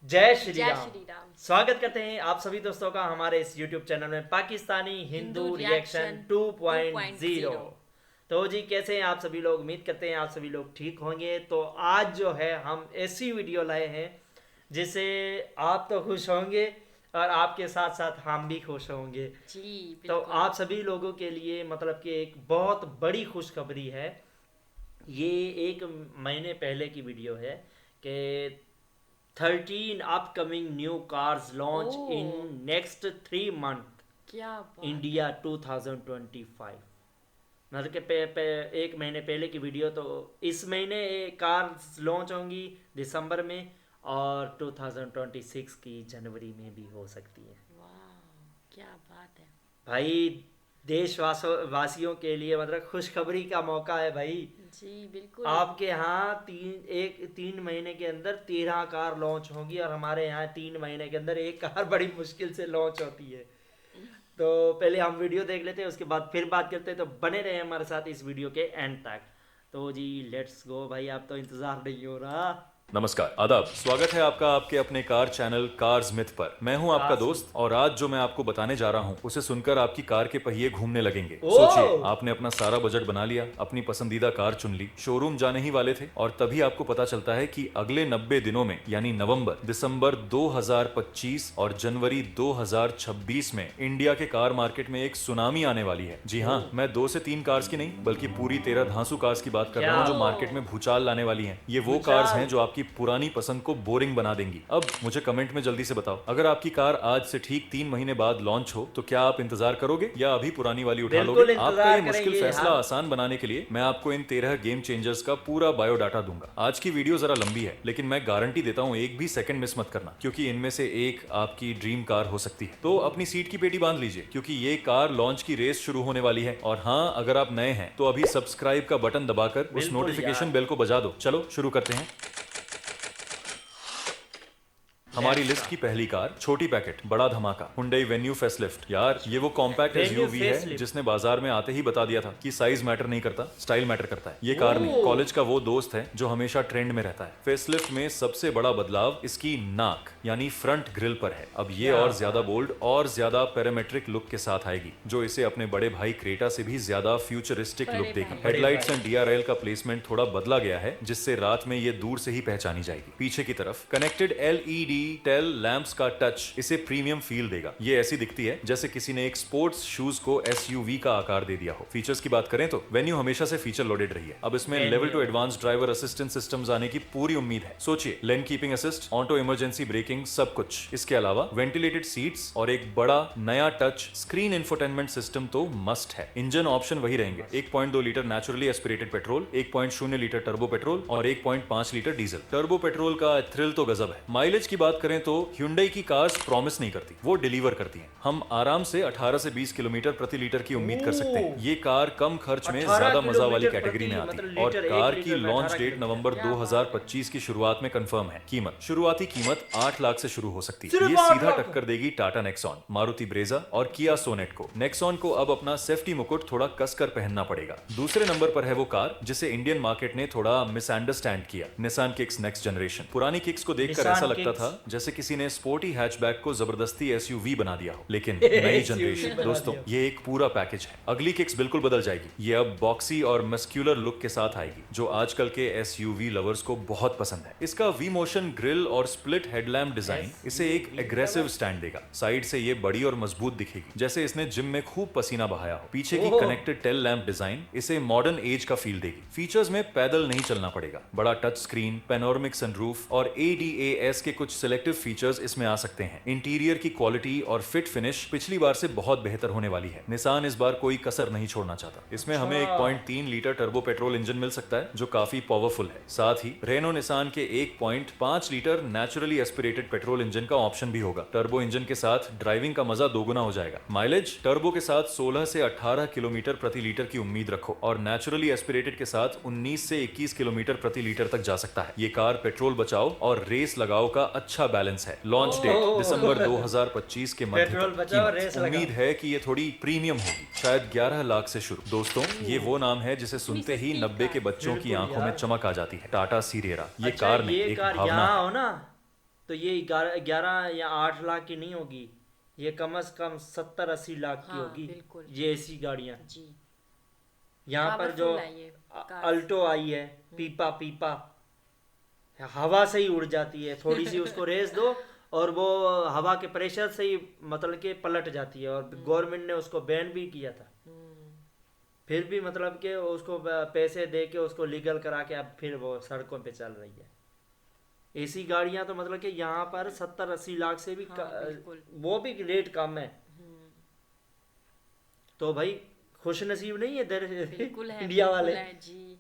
जय श्री जय राम। श्री राम। स्वागत करते हैं आप सभी दोस्तों का हमारे इस YouTube चैनल में पाकिस्तानी हिंदू रिएक्शन 2.0। तो जी कैसे हैं आप सभी लोग? उम्मीद करते हैं आप सभी लोग ठीक होंगे। तो आज जो है हम ऐसी वीडियो लाए हैं जिससे आप तो खुश होंगे और आपके साथ साथ हम भी खुश होंगे। जी तो बिल्कुल। आप सभी लोगों के लिए मतलब कि एक बहुत बड़ी खुशखबरी है। ये एक महीने पहले की वीडियो है कि 13 upcoming new cars launch in oh, next 3 month क्या बात है। इंडिया 2025। मतलब कि एक महीने पहले की वीडियो। तो इस महीने कार्स लॉन्च होंगी दिसंबर में और 2026 की जनवरी में भी हो सकती है। वाह, क्या बात है। भाई देशवासियों के लिए मतलब खुशखबरी का मौका है भाई। जी बिल्कुल। आपके यहाँ 3 महीने के अंदर 13 कार लॉन्च होगी और हमारे यहाँ 3 महीने के अंदर एक कार बड़ी मुश्किल से लॉन्च होती है। तो पहले हम वीडियो देख लेते हैं, उसके बाद फिर बात करते हैं। तो बने रहे हमारे साथ इस वीडियो के एंड तक। तो जी लेट्स गो भाई, आप तो इंतजार नहीं हो रहा। नमस्कार, आदाब, स्वागत है आपका आपके अपने कार चैनल कार्स मिथ पर। मैं हूं आपका कार्स दोस्त और आज जो मैं आपको बताने जा रहा हूं उसे सुनकर आपकी कार के पहिए घूमने लगेंगे। ओह! सोचिए, आपने अपना सारा बजट बना लिया, अपनी पसंदीदा कार चुन ली, शोरूम जाने ही वाले थे और तभी आपको पता चलता है कि अगले 90 दिनों में यानी नवंबर, दिसंबर 2025 और जनवरी 2026 में इंडिया के कार मार्केट में एक सुनामी आने वाली है। जी हाँ, मैं 2 से 3 कार्स की नहीं बल्कि पूरी 13 धांसू कार्स की बात कर रहा हूँ जो क्या? मार्केट में भूचाल लाने वाली हैं। ये वो भूचाल। कार्स हैं जो आपकी पुरानी पसंद को बोरिंग बना देंगी। अब मुझे कमेंट में जल्दी से बताओ, अगर आपकी कार आज से ठीक 3 महीने बाद लॉन्च हो तो क्या आप इंतजार करोगे या अभी पुरानी वाली उठा बिल्कुल लोगे? आपका इंतजार ये मुश्किल करेंगे फैसला हम। आसान बनाने के लिए मैं आपको इन 13 गेम चेंजर्स का पूरा बायोडाटा दूंगा। आज की वीडियो जरा लंबी है लेकिन मैं गारंटी देता हूँ एक भी सेकंड मिस मत करना, क्योंकि इनमें से एक आपकी ड्रीम कार हो सकती है। तो अपनी सीट की पेटी बांध लीजिए क्योंकि ये कार लॉन्च की रेस शुरू होने वाली है। और हाँ, अगर आप नए हैं तो अभी सब्सक्राइब का बटन दबाकर उस बिल्कुल नोटिफिकेशन यार। बेल को बजा दो। चलो शुरू करते हैं। हमारी लिस्ट की पहली कार, छोटी पैकेट बड़ा धमाका, हुंडई वेन्यू फेसलिफ्ट। यार ये वो कॉम्पैक्ट Venue एसयूवी है facelift। जिसने बाजार में आते ही बता दिया था कि साइज मैटर नहीं करता, स्टाइल मैटर करता है। ये कार नहीं, ओह। कॉलेज का वो दोस्त है जो हमेशा ट्रेंड में रहता है। फेसलिफ्ट में सबसे बड़ा बदलाव इसकी नाक यानी फ्रंट ग्रिल पर है। अब ये क्या और ज्यादा बात। बोल्ड और ज्यादा पैरामेट्रिक लुक के साथ आएगी जो इसे अपने बड़े भाई क्रेटा से भी ज्यादा फ्यूचरिस्टिक बड़े लुक देगी। भाई। हेडलाइट्स एंड डीआरएल का प्लेसमेंट थोड़ा बदला गया है जिससे रात में ये दूर से ही पहचानी जाएगी। पीछे की तरफ कनेक्टेड एलईडी टेल लैंप्स का टच इसे प्रीमियम फील देगा। ये ऐसी दिखती है जैसे किसी ने एक स्पोर्ट्स शूज को एसयूवी का आकार दे दिया हो। फीचर्स की बात करें तो वेन्यू हमेशा से फीचर लोडेड रही है। अब इसमें level two advance driver assistant systems आने की पूरी उम्मीद है। सोचिए, lane keeping assist, auto emergency braking, सब कुछ। इसके अलावा वेंटिलेटेड सीट्स और एक बड़ा नया टच स्क्रीन इंफोटेनमेंट सिस्टम तो मस्ट है। इंजन ऑप्शन वही रहेंगे, 1.2 litre naturally aspirated petrol, 1.0 litre turbo petrol और 1.5 लीटर डीजल। टर्बो पेट्रोल का थ्रिल तो गजब है। माइलेज की बात करें तो Hyundai की कार्स प्रॉमिस नहीं करती, वो डिलीवर करती हैं। हम आराम से 18 से 20 किलोमीटर प्रति लीटर की उम्मीद कर सकते हैं। ये कार कम खर्च में 18 ज्यादा मजा वाली किलोमीटर कैटेगरी में प्रति आती है मतलब और लीटर, कार 1 की लीटर में लॉन्च 18 डेट नवंबर क्या बात है। 2025 की शुरुआत में कंफर्म है। शुरुआती कीमत 8 लाख से शुरू हो सकती है। सिर्फ ये 8 सीधा लाख? टक्कर देगी टाटा नेक्सॉन, मारुति ब्रेजा और किया सोनेट को। नेक्सॉन को अब अपना सेफ्टी मुकुट थोड़ा कसकर पहनना पड़ेगा। दूसरे नंबर पर है वो कार जिसे इंडियन मार्केट ने थोड़ा मिसअंडरस्टैंड किया, निसान किक्स नेक्स्ट जनरेशन। पुरानी किक्स को देखकर निसान ऐसा लगता किक्स। था जैसे किसी ने स्पोर्टी हैचबैक को जबरदस्ती एसयूवी बना दिया हो, लेकिन नई जनरेशन बना दोस्तों, दिया। ये एक पूरा पैकेज है। अगली किक्स बिल्कुल बदल जाएगी। ये अब बॉक्सी और मस्क्यूलर लुक के साथ आएगी जो आजकल के एसयूवी लवर्स को बहुत पसंद है। इसका वी मोशन ग्रिल और स्प्लिट हेडलैम्प डिजाइन इसे एक एग्रेसिव स्टैंड देगा। साइड से ये बड़ी और मजबूत दिखेगी जैसे इसने जिम में खूब पसीना बहाया हो। पीछे की ओह। कनेक्टेड टेल लैंप डिजाइन इसे मॉडर्न एज का फील देगी। फीचर्स में पैदल नहीं चलना पड़ेगा, बड़ा टच स्क्रीन, पैनोरामिक सनरूफ और ADAS के कुछ सिलेक्टिव फीचर्स इसमें आ सकते हैं। इंटीरियर की क्वालिटी और फिट फिनिश पिछली बार से बहुत बेहतर होने वाली है। निसान इस बार कोई कसर नहीं छोड़ना चाहता। इसमें हमें 1.3 लीटर टर्बो पेट्रोल इंजन मिल सकता है जो काफी पावरफुल है। साथ ही रेनो निसान के 1.5 litre naturally aspirated petrol engine का ऑप्शन भी होगा। टर्बो इंजन के साथ ड्राइविंग का मजा दोगुना हो जाएगा। माइलेज टर्बो के साथ 16 से 18 किलोमीटर प्रति लीटर की उम्मीद रखो और नेचुरली एस्पिरेटेड के साथ 19 से 21 किलोमीटर प्रति लीटर तक जा सकता है। ये कार पेट्रोल बचाओ और रेस लगाओ का अच्छा बैलेंस है। लॉन्च डेट ओह। दिसंबर 2025 के मध्य पेट्रोल तक। बचाओ, कीमत, रेस लगाओ। उम्मीद है कि ये थोड़ी प्रीमियम होगी, शायद 11 लाख से शुरू। दोस्तों, ये वो नाम है जिसे सुनते ही सस्ती 90 के कार। बच्चों की बिल्कुल आंखों में यार। चमक आ जाती है। टाटा सीरियरा। ये अच्छा, कार नहीं, ये एक कार भावना यहाँ है। हो ना। तो ये 11 या 8 लाख की नहीं होगी, ये कम से कम 70-80 लाख की हाँ, होगी बिल्कुल। ये ऐसी गाड़ियाँ। जी यहाँ पर जो Powerful है ये कार। अल्टो आई है, पीपा पीपा हवा से ही उड़ जाती है, थोड़ी सी उसको रेस दो और वो हवा के प्रेशर से ही मतलब कि पलट जाती है, और गवर्नमेंट ने उसको बैन भी किया था। फिर भी मतलब कि उसको पैसे दे के उसको लीगल करा के अब फिर वो सड़कों पे चल रही है। ऐसी गाड़ियां तो मतलब कि यहाँ पर 70-80 लाख से भी हाँ, बिल्कुल। वो भी रेट कम है। तो भाई खुश नसीब नहीं है बिल्कुल है, इंडिया बिल्कुल वाले। है जी।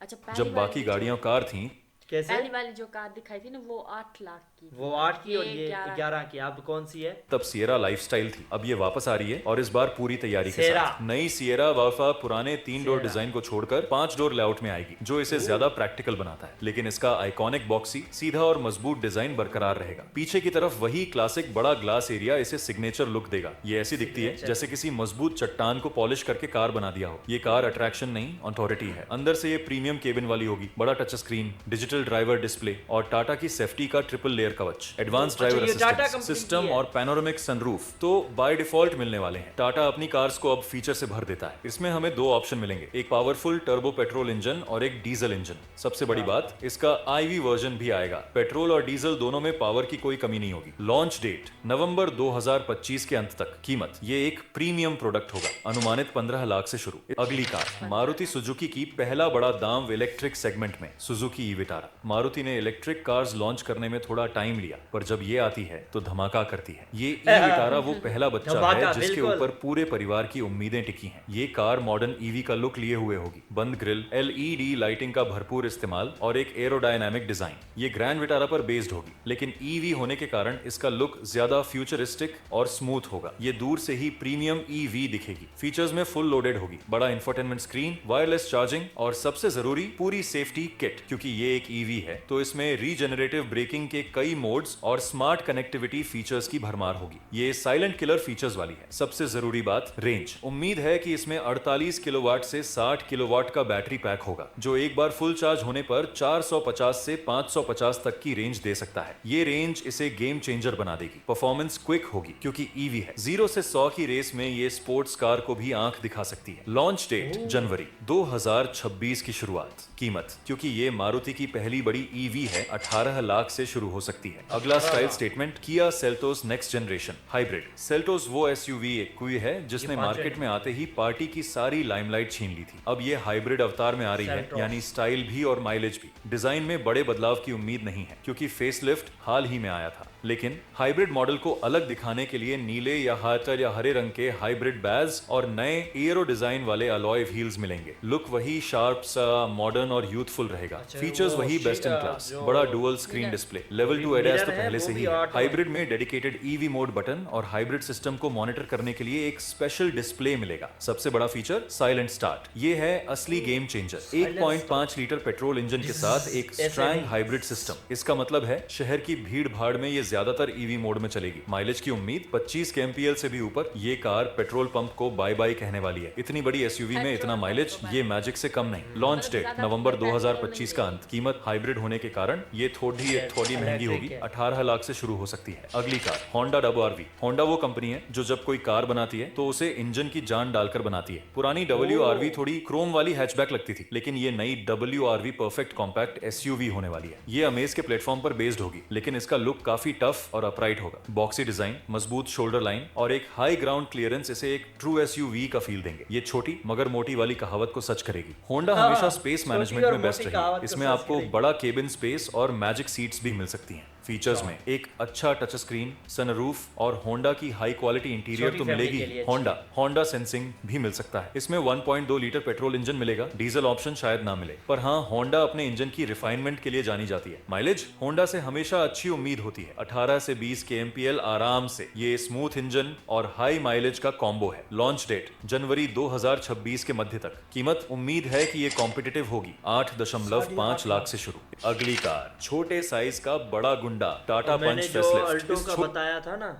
अच्छा, जब बाकी गाड़ियां कार थीं कैसे? पहली वाली जो कार दिखाई थी ना वो 8 लाख की थी। वो 8 की और ये 11 11 की। अब कौन सी है? तब सिएरा लाइफस्टाइल थी, अब ये वापस आ रही है और इस बार पूरी तैयारी के सिएरा। साथ। नई सिएरा वाल्फा पुराने 3 डोर सिएरा। डिजाइन को छोड़कर 5 डोर लेआउट में आएगी, जो इसे ज्यादा प्रैक्टिकल बनाता है, लेकिन इसका आइकॉनिक बॉक्सी सीधा और मजबूत डिजाइन बरकरार रहेगा। पीछे की तरफ वही क्लासिक बड़ा ग्लास एरिया इसे सिग्नेचर लुक देगा। ये ऐसी दिखती है जैसे किसी मजबूत चट्टान को पॉलिश करके कार बना दिया हो। ये कार अट्रैक्शन नहीं, अथॉरिटी है। अंदर से ये प्रीमियम केबिन वाली होगी, बड़ा touch screen, digital driver display और टाटा की सेफ्टी का ट्रिपल लेयर कवच, एडवांस ड्राइवर ये टाटा असिस्टेंस कंपनी सिस्टम की है। और पैनोरामिक सनरूफ तो बाय डिफॉल्ट मिलने वाले हैं। टाटा अपनी कार्स को अब फीचर से भर देता है। इसमें हमें 2 ऑप्शन मिलेंगे, एक पावरफुल टर्बो पेट्रोल इंजन और एक डीजल इंजन। सबसे बड़ी बात, इसका IV वर्जन भी आएगा। पेट्रोल और डीजल दोनों में पावर की कोई कमी नहीं होगी। लॉन्च डेट नवंबर 2025 के अंत तक। कीमत, ये एक प्रीमियम प्रोडक्ट होगा, अनुमानित 15 लाख से शुरू। अगली कार मारुति सुजुकी की पहला बड़ा दाम इलेक्ट्रिक सेगमेंट में, सुजुकी ई विटारा। मारुति ने इलेक्ट्रिक कार्स लॉन्च करने में थोड़ा टाइम लिया, पर जब ये आती है तो धमाका करती है। ये ई विटारा वो पहला बच्चा धमाका, है जिसके बिल्कुल। ऊपर पूरे परिवार की उम्मीदें टिकी हैं। ये कार मॉडर्न ईवी का लुक लिए हुए होगी, बंद ग्रिल, LED लाइटिंग का भरपूर इस्तेमाल और एक एरोडायनामिक डिजाइन। ये ग्रैंड विटारा पर बेस्ड होगी, लेकिन ईवी होने के कारण इसका लुक ज्यादा फ्यूचरिस्टिक और स्मूथ होगा। ये दूर से ही प्रीमियम ईवी दिखेगी। फीचर्स में फुल लोडेड होगी, बड़ा इंफोटेनमेंट स्क्रीन, वायरलेस चार्जिंग और सबसे जरूरी पूरी सेफ्टी किट। क्योंकि ये एक ईवी है तो इसमें रीजेनरेटिव ब्रेकिंग के कई मोड्स और स्मार्ट कनेक्टिविटी फीचर्स की भरमार होगी। ये साइलेंट किलर फीचर्स वाली है। सबसे जरूरी बात, रेंज। उम्मीद है कि इसमें 48 किलोवाट से 60 किलोवाट का बैटरी पैक होगा, जो एक बार फुल चार्ज होने पर 450 से 550 तक की रेंज दे सकता है। ये रेंज इसे गेम चेंजर बना देगी। परफॉर्मेंस क्विक होगी क्योंकि ईवी है। 0 से 100 की रेस में ये स्पोर्ट्स कार को भी आंख दिखा सकती है। लॉन्च डेट जनवरी 2026 की शुरुआत। कीमत, क्योंकि ये मारुति की पहली बड़ी ईवी है, 18 लाख से शुरू हो सकती है। अगला style statement, Kia Seltos next generation hybrid. Seltos वो SUV कोई है जिसने मार्केट में आते ही पार्टी की सारी लाइमलाइट छीन ली थी। अब ये हाइब्रिड अवतार में आ रही है, सेल्टोस। यानी स्टाइल भी और माइलेज भी। डिजाइन में बड़े बदलाव की उम्मीद नहीं है क्योंकि फेसलिफ्ट हाल ही में आया था, लेकिन हाइब्रिड मॉडल को अलग दिखाने के लिए नीले या हाटर या हरे रंग के हाइब्रिड बैज और नए एरो डिजाइन वाले अलॉय व्हील्स मिलेंगे। लुक वही शार्प सा मॉडर्न और यूथफुल रहेगा। फीचर्स वो वही बेस्ट इन क्लास, जो बड़ा dual screen display, level 2 mirror ADAS तो है, पहले वो से भी ही है। auto है। हाइब्रिड में डेडिकेटेड EV मोड बटन और हाइब्रिड सिस्टम को मॉनिटर करने के लिए एक स्पेशल डिस्प्ले मिलेगा। सबसे बड़ा फीचर, साइलेंट स्टार्ट। ये है असली game changer. 1.5 litre petrol engine के साथ एक ऐसे स्ट्रैंग नहीं। Hybrid system. इसका मतलब है शहर की भीड़ भाड़ में ये ज्यादातर EV मोड में चलेगी। माइलेज की उम्मीद 25 के MPL से भी ऊपर। ये कार पेट्रोल पंप को बाय बाय कहने वाली है। इतनी बड़ी SUV में इतना माइलेज, ये मैजिक से कम नहीं। लॉन्च डेट नवंबर 2025 का अंत। कीमत, हाइब्रिड होने के कारण ये थोड़ी महंगी होगी, 18 लाख से शुरू हो सकती है। अगली कार होंडा WRV। होंडा वो कंपनी है जो जब कोई कार बनाती है तो उसे इंजन की जान डालकर बनाती है। पुरानी WRV थोड़ी क्रोम वाली हैचबैक लगती थी, लेकिन ये नई WRV परफेक्ट कॉम्पैक्ट SUV होने वाली है। ये अमेज के प्लेटफॉर्म पर बेस्ड होगी, लेकिन इसका लुक काफी टफ और अपराइट होगा। बॉक्सी डिजाइन, मजबूत शोल्डर लाइन और एक हाई ग्राउंड क्लियरेंस इसे एक ट्रू SUV का फील देंगे। ये छोटी मगर मोटी वाली कहावत को सच करेगी। होंडा हाँ, हमेशा स्पेस छोटी मैनेजमेंट और में बेस्ट मोटी रही है। कहावत को इसमें सच आपको करेगी। बड़ा केबिन स्पेस और मैजिक सीट्स भी मिल सकती हैं। फीचर्स में एक अच्छा टच स्क्रीन, सनरूफ और होंडा की हाई क्वालिटी इंटीरियर छोटी तो फैमिली मिलेगी। के लिए अच्छी। होंडा सेंसिंग भी मिल सकता है। इसमें 1.2 लीटर पेट्रोल इंजन मिलेगा, डीजल ऑप्शन शायद ना मिले। पर हाँ, होंडा अपने इंजन की रिफाइनमेंट के लिए जानी जाती है। माइलेज, होंडा से हमेशा अच्छी उम्मीद होती है, 18 से 20 के MPL आराम से। ये स्मूथ इंजन और हाई माइलेज का कॉम्बो है। लॉन्च डेट जनवरी 2026 के मध्य तक। कीमत, उम्मीद है कि ये कॉम्पिटिटिव होगी, 8.5 लाख से शुरू। अगली कार छोटे साइज का बड़ा गुंडा, टाटा मैंने पंच जो फेसलिफ्ट। अल्टो इस का छो- बताया था ना,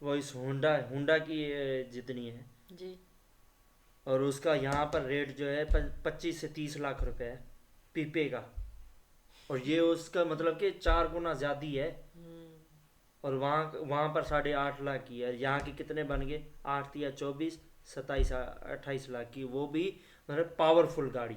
वो इस होंडा की जितनी है, जी। और उसका यहाँ पर रेट जो है 25 से 30 लाख रुपए है पीपे का, और ये उसका मतलब कि 4 गुना ज्यादा है। और वहाँ पर 8.5 लाख की है। यहाँ के कितने बन गए? 8 या 24, 27, 28 लाख की, वो भी मतलब पावरफुल गाड़ी।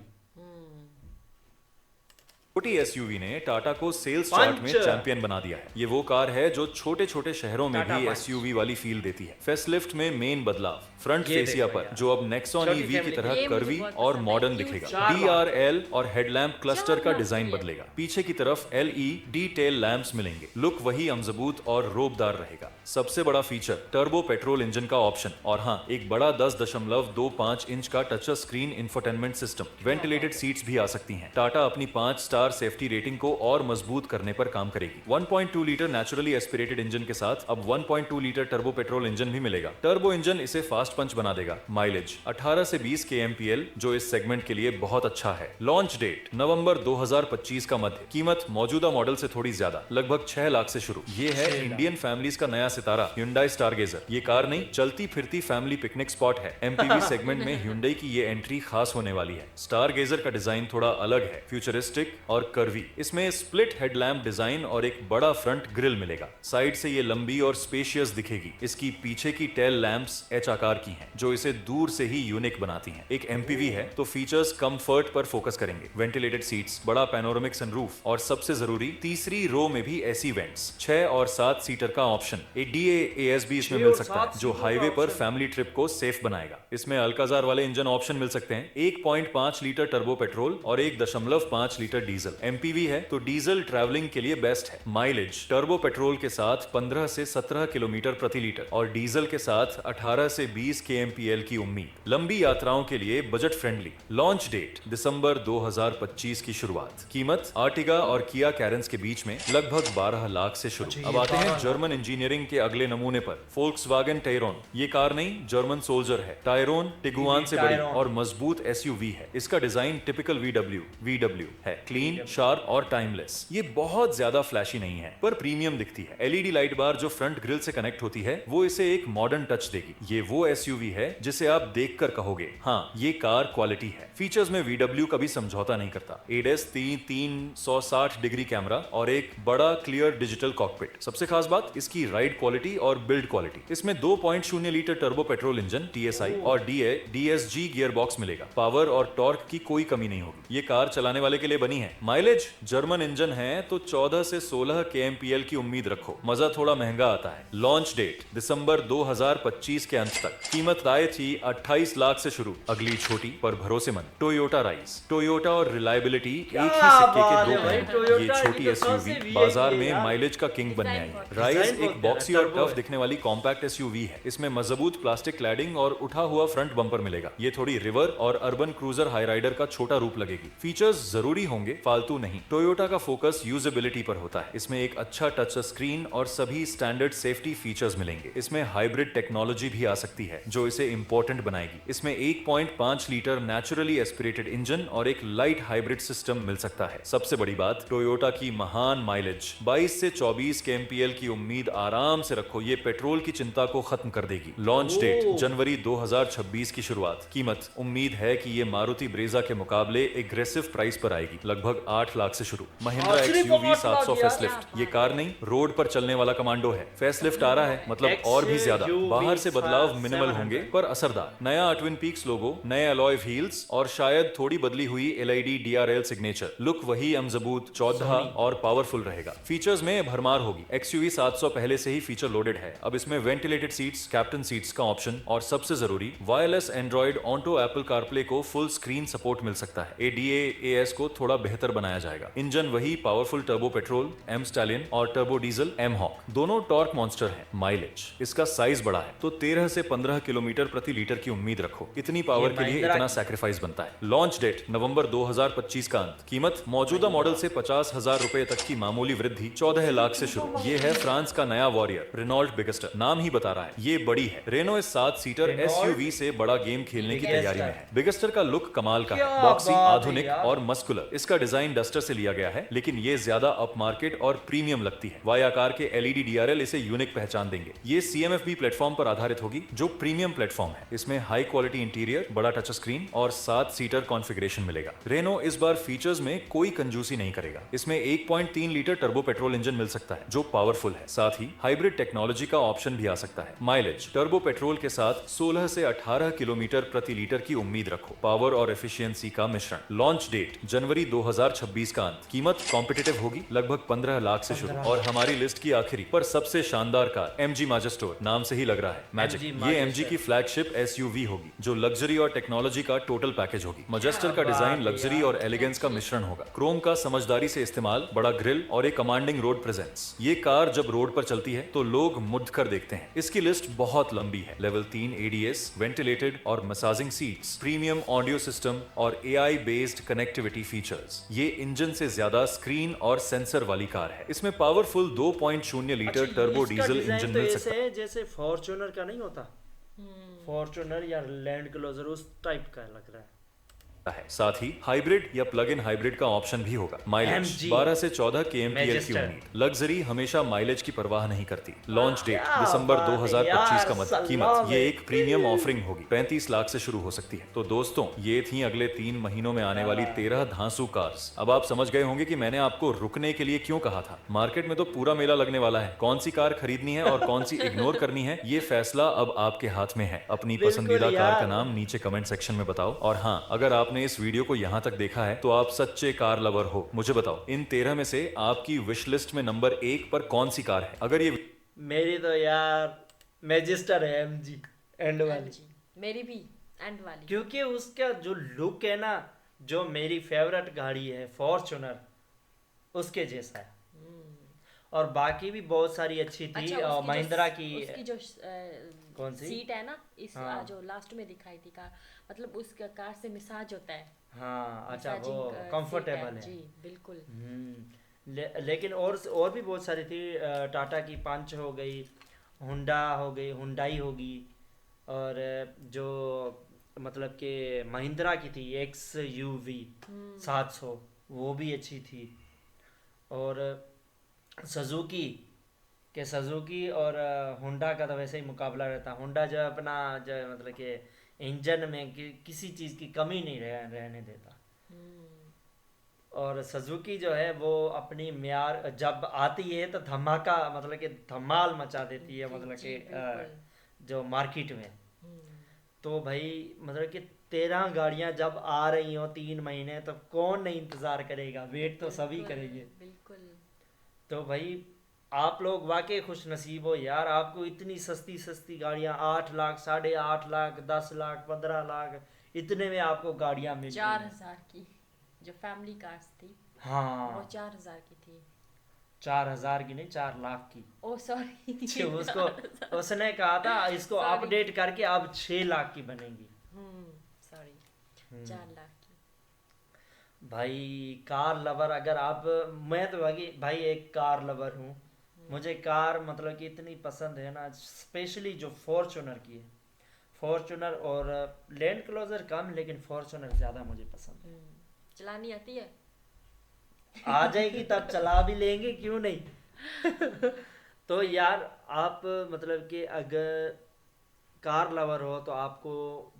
छोटी एसयूवी ने टाटा को सेल्स चार्ट में पंच। चैंपियन बना दिया है। ये वो कार है जो छोटे छोटे शहरों में टाटा भी पंच। एसयूवी वाली फील देती है। फेसलिफ्ट में मेन बदलाव फ्रंट ये फेसिया देखो पर यार। जो अब नेक्सॉन छोटी ईवी की family तरह ये मुझे कर्वी बहुत और पसंद है, मॉडर्न क्यों दिखेगा। चार DRL और हेडलैम्प क्लस्टर का चार डिजाइन लाख बदलेगा। पीछे की तरफ LED टेल लैंप्स मिलेंगे। लुक वही अमजबूत और रोबदार रहेगा। सबसे बड़ा फीचर टर्बो पेट्रोल इंजन का ऑप्शन, और हाँ, एक बड़ा 10.25 इंच का touch screen infotainment system. Ventilated seats भी आ सकती हैं। टाटा अपनी 5 स्टार सेफ्टी रेटिंग को और मजबूत करने पर काम करेगी। 1.2 लीटर नेचुरली एस्पिरेटेड इंजन के साथ अब 1.2 लीटर टर्बो पेट्रोल इंजन भी मिलेगा। टर्बो इंजन इसे फास्ट पंच बना देगा। माइलेज 18 से 20 kmpl, जो इस सेगमेंट के लिए बहुत अच्छा है। लॉन्च डेट नवंबर 2025 का मध्य। कीमत मौजूदा मॉडल से थोड़ी ज्यादा, लगभग 6 लाख से शुरू। ये है इंडियन फैमिलीज का नया सितारा Hyundai Stargazer। ये कार नहीं, चलती फिरती फैमिली पिकनिक स्पॉट है। MPV सेगमेंट में Hyundai की ये एंट्री खास होने वाली है। Stargazer का डिजाइन थोड़ा अलग है, फ्यूचरिस्टिक और कर्वी। इसमें स्प्लिट हेडलैम्प डिजाइन और एक बड़ा फ्रंट ग्रिल मिलेगा। साइड से ये लंबी और स्पेशियस दिखेगी। इसकी पीछे की टेल लैंप्स H आकार की हैं, जो इसे दूर से ही यूनिक बनाती हैं। एक MPV है तो फीचर्स कंफर्ट पर फोकस करेंगे। वेंटिलेटेड सीट्स, बड़ा पैनोरामिक सनरूफ और सबसे जरूरी तीसरी रो में भी एसी वेंट्स। 6 और 7 सीटर का ऑप्शन। DAAS भी इसमें 6 मिल और सकता है, 7 जो सीटर का हाईवे पर ऑप्शन। फैमिली ट्रिप को सेफ बनाएगा। इसमें अल्काजार वाले इंजन ऑप्शन मिल सकते हैं। 1.5 लीटर टर्बो पेट्रोल और 1.5 लीटर डीजल। MPV है तो डीजल ट्रैवलिंग के लिए बेस्ट है। माइलेज टर्बो पेट्रोल के साथ 15 से 17 किलोमीटर प्रति लीटर और डीजल के साथ 18 से 20 kmpl की उम्मीद। लंबी यात्राओं के लिए बजट फ्रेंडली। लॉन्च डेट दिसंबर 2025 की शुरुआत। कीमत आर्टिगा और किया कैरेंस के बीच में लगभग 12 लाख से शुरू। अब आते हैं जर्मन इंजीनियरिंग के अगले नमूने पर, Volkswagen Tayron। ये कार नहीं, जर्मन सोल्जर है। टायरोन टिगुआन से बड़ी Tayron। और मजबूत SUV है। इसका डिजाइन टिपिकल VW है, क्लीन, शार्प और टाइमलेस। ये बहुत ज्यादा फ्लैशी नहीं है पर प्रीमियम दिखती है। LED लाइट बार जो फ्रंट ग्रिल से कनेक्ट होती है वो इसे एक मॉडर्न टच देगी। ये वो SUV है जिसे आप देखकर कहोगे हाँ, ये कार क्वालिटी है। फीचर्स में VW कभी समझौता नहीं करता। ADAS 360 डिग्री कैमरा और एक बड़ा क्लियर डिजिटल कॉकपिट। सबसे खास बात इसकी राइड क्वालिटी और बिल्ड क्वालिटी। इसमें 2.0 litre turbo petrol engine TSI और DSG गियर बॉक्स मिलेगा। पावर और टॉर्क की कोई कमी नहीं होगी। ये कार चलाने वाले के लिए बनी है। माइलेज जर्मन इंजन है तो 14 से 16 kmpl की उम्मीद रखो। मजा थोड़ा महंगा आता है। लॉन्च डेट दिसंबर 2025 के अंत तक। कीमत आए थी 28 लाख से शुरू। अगली छोटी पर भरोसेमंद टोयोटा राइज। टोयोटा और रिलायबिलिटी एक ही सिक्के बात के है दो भाई, पहलू। टोयोटा ये छोटी की तो सबसे SUV VIP बाजार है में यार। माइलेज का किंग बनने आई है। राइज डिजाइन एक बहुत बॉक्सी प्यारा, और टर्बो टफ है। दिखने वाली कॉम्पैक्ट SUV है। इसमें मजबूत प्लास्टिक क्लैडिंग और उठा हुआ फ्रंट बम्पर मिलेगा। ये थोड़ी रिवर और अर्बन क्रूजर हाई राइडर का छोटा रूप लगेगी। फीचर्स जरूरी होंगे, फालतू नहीं। टोयोटा का फोकस यूजेबिलिटी पर होता है। इसमें एक अच्छा टच स्क्रीन और सभी स्टैंडर्ड सेफ्टी फीचर्स मिलेंगे। इसमें हाइब्रिड टेक्नोलॉजी भी आ सकती है जो इसे इंपॉर्टेंट बनाएगी। इसमें 1.5 लीटर नेचुरली एस्पिरेटेड इंजन और एक लाइट हाइब्रिड सिस्टम मिल सकता है। सबसे बड़ी बात टोयोटा की महान माइलेज। 22 से 24 kmpl की उम्मीद आराम से रखो। ये पेट्रोल की चिंता को खत्म कर देगी। लॉन्च डेट जनवरी 2026 की शुरुआत। कीमत उम्मीद है कि ये मारुति ब्रेजा के मुकाबले एग्रेसिव प्राइस पर आएगी, लगभग 8 लाख से शुरू। महिंद्रा सिर्फ XUV 8 लाख 700 यार। फेसलिफ्ट। ये कार नहीं, रोड पर चलने वाला कमांडो है। फेसलिफ्ट आ रहा है मतलब और भी ज्यादा। XUV बाहर से बदलाव मिनिमल 700 होंगे पर असरदार। नया ट्विन पीक्स लोगो, नए अलॉय व्हील्स और शायद थोड़ी बदली हुई LED DRL सिग्नेचर। लुक वही अमजबूत, चौधा और पावरफुल रहेगा। फीचर्स में भरमार होगी। XUV 700 पहले से ही फीचर लोडेड है। अब इसमें वेंटिलेटेड सीट्स, कैप्टन सीट्स का ऑप्शन और सबसे जरूरी wireless Android onto Apple CarPlay को फुल स्क्रीन सपोर्ट मिल सकता है। ADAS को थोड़ा बेहतर बनाया जाएगा। इंजन वही powerful turbo petrol M stallion और टर्बो डीजल M हॉक। दोनों टॉर्क मॉन्स्टर हैं। माइलेज इसका साइज बड़ा है तो 13 से 15 किलोमीटर प्रति लीटर की उम्मीद रखो। इतनी पावर के लिए महिंद्रा इतना की। सैक्रिफाइस बनता है। लॉन्च डेट नवंबर 2025 का अंत। कीमत मौजूदा मॉडल से 50,000 रुपए तक की मामूली वृद्धि। 14 लाख से शुरू। ये है फ्रांस का नया वॉरियर रेनॉल्ट बिगस्टर। नाम ही बता रहा है ये बड़ी है। रेनो इस 7 सीटर रेनॉल्ट SUV से बड़ा गेम खेलने की बिगस्टर। तैयारी में है। बिगस्टर का लुक कमाल का है, क्या बॉक्सी, बात है आधुनिक यार। और मस्कुलर। इसका डिजाइन डिजाइन डस्टर से लिया गया है, लेकिन ये ज्यादा अप मार्केट और प्रीमियम लगती है। वाई आकार के LED DRL इसे यूनिक पहचान देंगे। ये CMFB प्लेटफॉर्म पर आधारित होगी, जो प्रीमियम प्लेटफॉर्म है। इसमें हाई क्वालिटी इंटीरियर, बड़ा टच स्क्रीन और 7 सीटर कॉन्फ़िगरेशन मिलेगा। रेनो इस बार फीचर्स में कोई कंजूसी नहीं करेगा। इसमें 1.3 लीटर टर्बो पेट्रोल इंजन मिल सकता है, जो पावरफुल है। साथ ही हाइब्रिड टेक्नोलॉजी का ऑप्शन भी आ सकता है। माइलेज टर्बो पेट्रोल के साथ 16 से 18 किलोमीटर प्रति लीटर की उम्मीद रखो। पावर और एफिशिएंसी का मिश्रण। लॉन्च डेट जनवरी 2026 का अंत। कीमत कॉम्पिटिटिव होगी, लगभग 15 लाख से शुरू। और हमारी लिस्ट की आखिरी पर सबसे शानदार कार MG Majestor, नाम से ही लग रहा है मैजिक। ये MG की फ्लैगशिप SUV होगी, जो लग्जरी और टेक्नोलॉजी का टोटल पैकेज होगी। मजेस्टर का डिजाइन लग्जरी और एलिगेंस का मिश्रण होगा। क्रोम का समझदारी से इस्तेमाल, बड़ा ग्रिल और एक कमांडिंग रोड प्रेजेंस। ये कार जब रोड पर चलती है तो लोग मुड़ कर देखते हैं। इसकी लिस्ट बहुत लंबी है। लेवल 3 ADS, वेंटिलेटेड और massaging seats, premium audio system और AI बेस्ड कनेक्टिविटी फीचर्स। ये इंजन से ज्यादा स्क्रीन और सेंसर वाली कार है। इसमें powerful 2.0 litre turbo diesel engine मिल सकता है। जैसे फॉर्च्यूनर का नहीं होता, फॉर्च्यूनर या लैंड क्लोजर, उस टाइप का लग रहा है। साथ ही हाइब्रिड या प्लग इन हाइब्रिड का ऑप्शन भी होगा। माइलेज 12 से 14 kmpl की उम्मीद। लग्जरी हमेशा माइलेज की परवाह नहीं करती। लॉन्च डेट दिसंबर 2025 का मतलब। कीमत ये एक प्रीमियम ऑफरिंग होगी, 35 लाख से शुरू हो सकती है। तो दोस्तों, ये थी अगले 3 महीनों में आने वाली 13 धांसू कार्स। अब आप समझ गए होंगे कि मैंने आपको रुकने के लिए क्यों कहा था। मार्केट में तो पूरा मेला लगने वाला है। कौन सी कार खरीदनी है और कौन सी इग्नोर करनी है, ये फैसला अब आपके हाथ में है। अपनी पसंदीदा कार का नाम नीचे कमेंट सेक्शन में बताओ। और हाँ, अगर आपने इस वीडियो को यहाँ तक देखा है तो आप सच्चे कार लवर हो। मुझे बताओ, इन 13 में से आपकी विश लिस्ट में नंबर 1 पर कौन सी कार है? अगर ये मेरी तो यार मैजिस्टर है, MG एंड वाली। मेरी भी एंड वाली, क्योंकि उसका जो लुक है ना, जो मेरी फेवरेट गाड़ी है फॉर्च्यूनर, उसके जैसा है। और बाकी भी बहुत सारी अच्छी थी। अच्छा, महिंद्रा की उसकी जो कौन सी सीट है ना, इस हाँ। जो लास्ट में दिखाई थी कार, मतलब उस कार से मसाज होता है। हाँ, अच्छा, वो मसाजिंग कंफर्टेबल है जी बिल्कुल। लेकिन और भी बहुत सारी थी। टाटा की पंच हो गई, हुंडा हो गई, हुंडाई होगी, और जो मतलब कि महिंद्रा की थी XUV 700, वो भी अच्छी थी। और सुजुकी और होंडा का तो वैसे ही मुकाबला रहता। होंडा जो अपना जो मतलब कि इंजन में किसी चीज़ की कमी नहीं रहने देता। और सुजुकी जो है वो अपनी म्यार जब आती है तो धमाका, मतलब कि धमाल मचा देती है, मतलब कि जो मार्केट में। तो भाई मतलब कि 13 गाड़ियां जब आ रही हो 3 महीने, तो कौन नहीं इंतज़ार करेगा, वेट तो सभी करेंगे। बिल्कुल। तो भाई आप लोग वाकई खुश नसीब हो यार, आपको इतनी सस्ती सस्ती गाड़ियां 8 लाख, 8.5 लाख, 10 लाख, 15 लाख, इतने में आपको गाड़ियां मिल 4000 की जो फैमिली कार्स थी, हाँ, वो 4000 की थी। 4000 की नहीं, 4 लाख की। ओ सॉरी उसको उसने कहा था इसको अपडेट करके अब 6 लाख की बनेगी। सॉरी, 4 लाख की। भाई कार लवर, अगर आप, मैं तो भाई एक कार लवर हूँ। मुझे कार मतलब कि इतनी पसंद है ना, स्पेशली जो फॉर्च्यूनर की है। फॉर्च्यूनर और लैंड क्लोजर कम, लेकिन फॉर्च्यूनर ज़्यादा मुझे पसंद है। चलानी आती है? आ जाएगी तब चला भी लेंगे, क्यों नहीं। तो यार आप मतलब कि अगर कार लवर हो तो आपको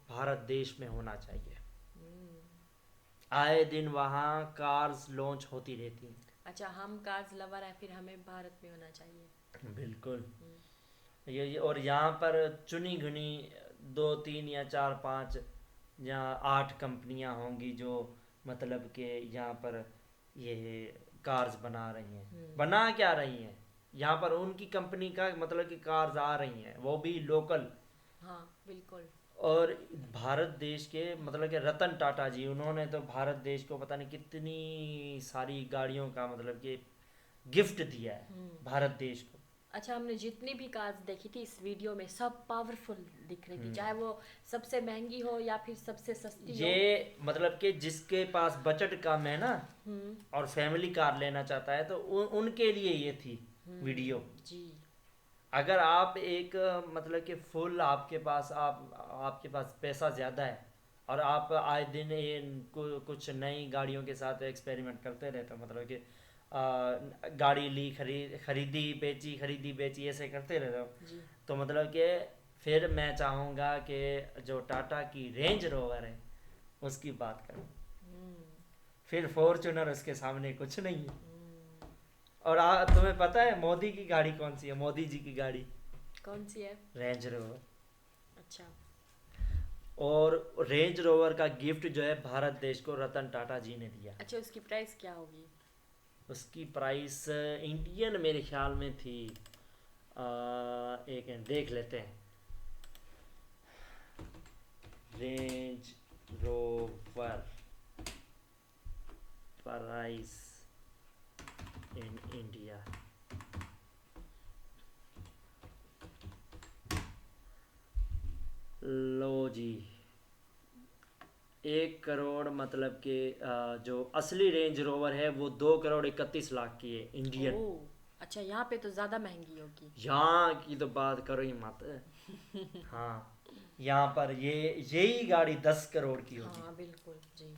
भारत देश में होना चाहिए। आए दिन वहाँ कार्स लॉन्च होती रहती हैं। अच्छा, हम कार्स लवर हैं, फिर हमें भारत में होना चाहिए। बिल्कुल। ये और यहाँ पर चुनी गुनी 2 3 या 4 5 या 8 कंपनियाँ होंगी जो मतलब कि यहाँ पर ये कार्स बना रही हैं। बना क्या रही हैं, यहाँ पर उनकी कंपनी का मतलब कि कार्स आ रही हैं, वो भी लोकल। हाँ बिल्कुल। और भारत देश के मतलब कि रतन टाटा जी, उन्होंने तो भारत देश को पता नहीं कितनी सारी गाड़ियों का मतलब कि गिफ्ट दिया है भारत देश को। अच्छा, हमने जितनी भी कार्स देखी थी इस वीडियो में, सब पावरफुल दिख रही थी, चाहे वो सबसे महंगी हो या फिर सबसे सस्ती हो। ये मतलब कि जिसके पास बजट कम है ना और फैमिली कार लेना चाहता है, तो उनके लिए ये थी वीडियो जी। अगर आप एक मतलब कि फुल आपके पास पैसा ज़्यादा है, और आप आए दिन कुछ नई गाड़ियों के साथ एक्सपेरिमेंट करते रहते हो, मतलब कि गाड़ी ली, खरीदी बेची ऐसे करते रहते हो। जी। तो मतलब कि फिर मैं चाहूँगा कि जो टाटा की रेंज रोवर है उसकी बात करूँ, फिर फॉर्च्यूनर उसके सामने कुछ नहीं है। और तुम्हें पता है मोदी की गाड़ी कौन सी है? मोदी जी की गाड़ी कौन सी है? Range rover. अच्छा। और रेंज रोवर का गिफ्ट जो है भारत देश को रतन टाटा जी ने दिया। अच्छा, उसकी प्राइस क्या होगी? उसकी प्राइस इंडियन मेरे ख्याल में थी, एक देख लेते हैं। Range Rover price in India, लो जी, 1 करोड़, मतलब कि जो असली रेंज रोवर है वो 2,31,00,000 की है इंडियन। ओह, अच्छा, यहाँ पे तो ज्यादा महंगी होगी। यहाँ की तो बात करो ही मत। हाँ, यहाँ पर यही गाड़ी 10 करोड़ की होगी। हाँ बिल्कुल जी।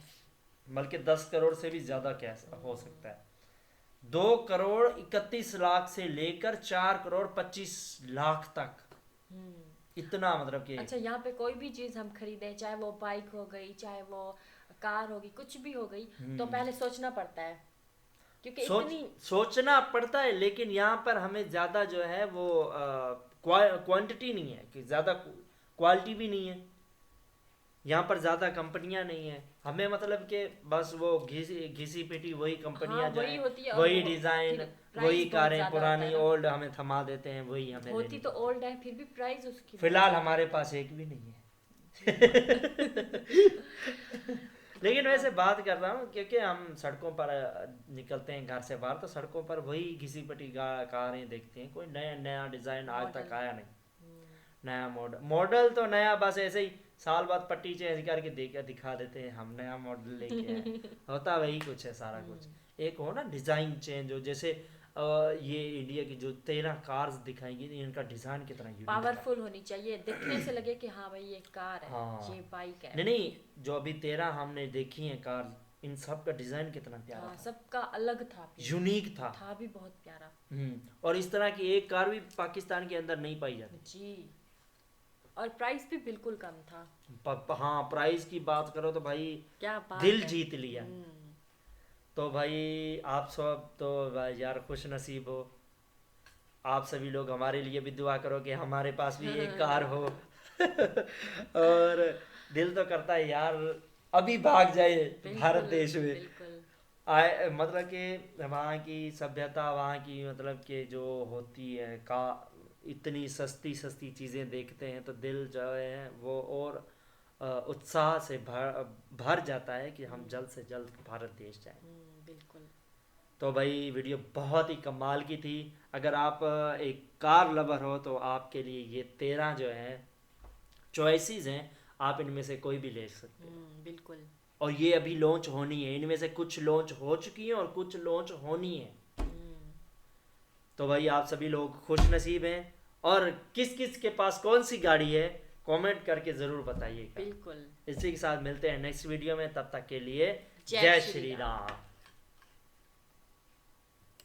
बल्कि 10 करोड़ से भी ज्यादा कैसे हो सकता है। 2,31,00,000 से लेकर 4,25,00,000 तक, इतना मतलब कि। अच्छा, यहाँ पे कोई भी चीज हम खरीदे, चाहे वो बाइक हो गई, चाहे वो कार होगी, कुछ भी हो गई, तो पहले सोचना पड़ता है, क्योंकि सोचना पड़ता है। लेकिन यहाँ पर हमें ज्यादा जो है वो क्वांटिटी नहीं है, कि ज्यादा क्वालिटी भी नहीं है। यहाँ पर ज्यादा कंपनियां नहीं है, हमें मतलब कि बस वो घिसी पिटी वही कंपनियां, हाँ, जो वही होती है, वही और डिजाइन, फिर प्राइस वही बहुत कारें ज्यादा पुरानी होता है ना। ओल्ड हमें थमा देते हैं, वही हमें होती लेनी तो ओल्ड है, फिर भी प्राइस उसकी फिलहाल हमारे पास एक भी नहीं है। लेकिन वैसे बात कर रहा हूँ, क्योंकि हम सड़कों पर निकलते हैं घर से बाहर, तो सड़कों पर वही घिसी पिटी कारें देखते हैं, कोई नया नया डिजाइन आज तक आया नहीं। नया मॉडल तो नया, बस ऐसे ही साल बाद पट्टी चेंज करके दिखा देते हैं हम नया मॉडल लेके आए। होता वही कुछ है सारा कुछ। एक हो ना डिजाइन चेंज हो, जैसे ये इंडिया की जो 13 कार्स दिखाएंगी, इनका डिजाइन कितना यूनिक पावरफुल होनी चाहिए, दिखने से लगे कि हाँ भाई ये कार है, हाँ। ये बाइक है। नहीं, जो अभी 13 हमने देखी है कार, इन सब का डिजाइन कितना प्यारा हाँ, था, सबका अलग था, यूनिक था भी बहुत प्यारा। और इस तरह की एक कार भी पाकिस्तान के अंदर नहीं पाई जाती जी। और प्राइस भी बिल्कुल कम था। हाँ, प्राइस की बात करो तो भाई क्या बात दिल है। जीत लिया। तो भाई आप सब तो भाई यार खुश नसीब हो। आप सभी लोग हमारे लिए भी दुआ करो कि हमारे पास भी एक कार हो। और दिल तो करता है यार अभी भाग जाए भारत देश में। आए, मतलब कि वहाँ की सभ्यता, वहाँ की मतलब कि जो होती है का, इतनी सस्ती सस्ती चीज़ें देखते हैं तो दिल जो है वो और उत्साह से भर जाता है कि हम जल्द से जल्द भारत देश जाएं। बिल्कुल। तो भाई वीडियो बहुत ही कमाल की थी। अगर आप एक कार लवर हो तो आपके लिए ये 13 जो है चॉइसेस हैं, आप इनमें से कोई भी ले सकते हैं। बिल्कुल। और ये अभी लॉन्च होनी है, इनमें से कुछ लॉन्च हो चुकी हैं और कुछ लॉन्च होनी है। तो भाई आप सभी लोग खुश नसीब हैं। और किस किस के पास कौन सी गाड़ी है कमेंट करके ज़रूर बताइएगा। बिल्कुल। इसी के साथ मिलते हैं नेक्स्ट वीडियो में, तब तक के लिए जय श्री राम।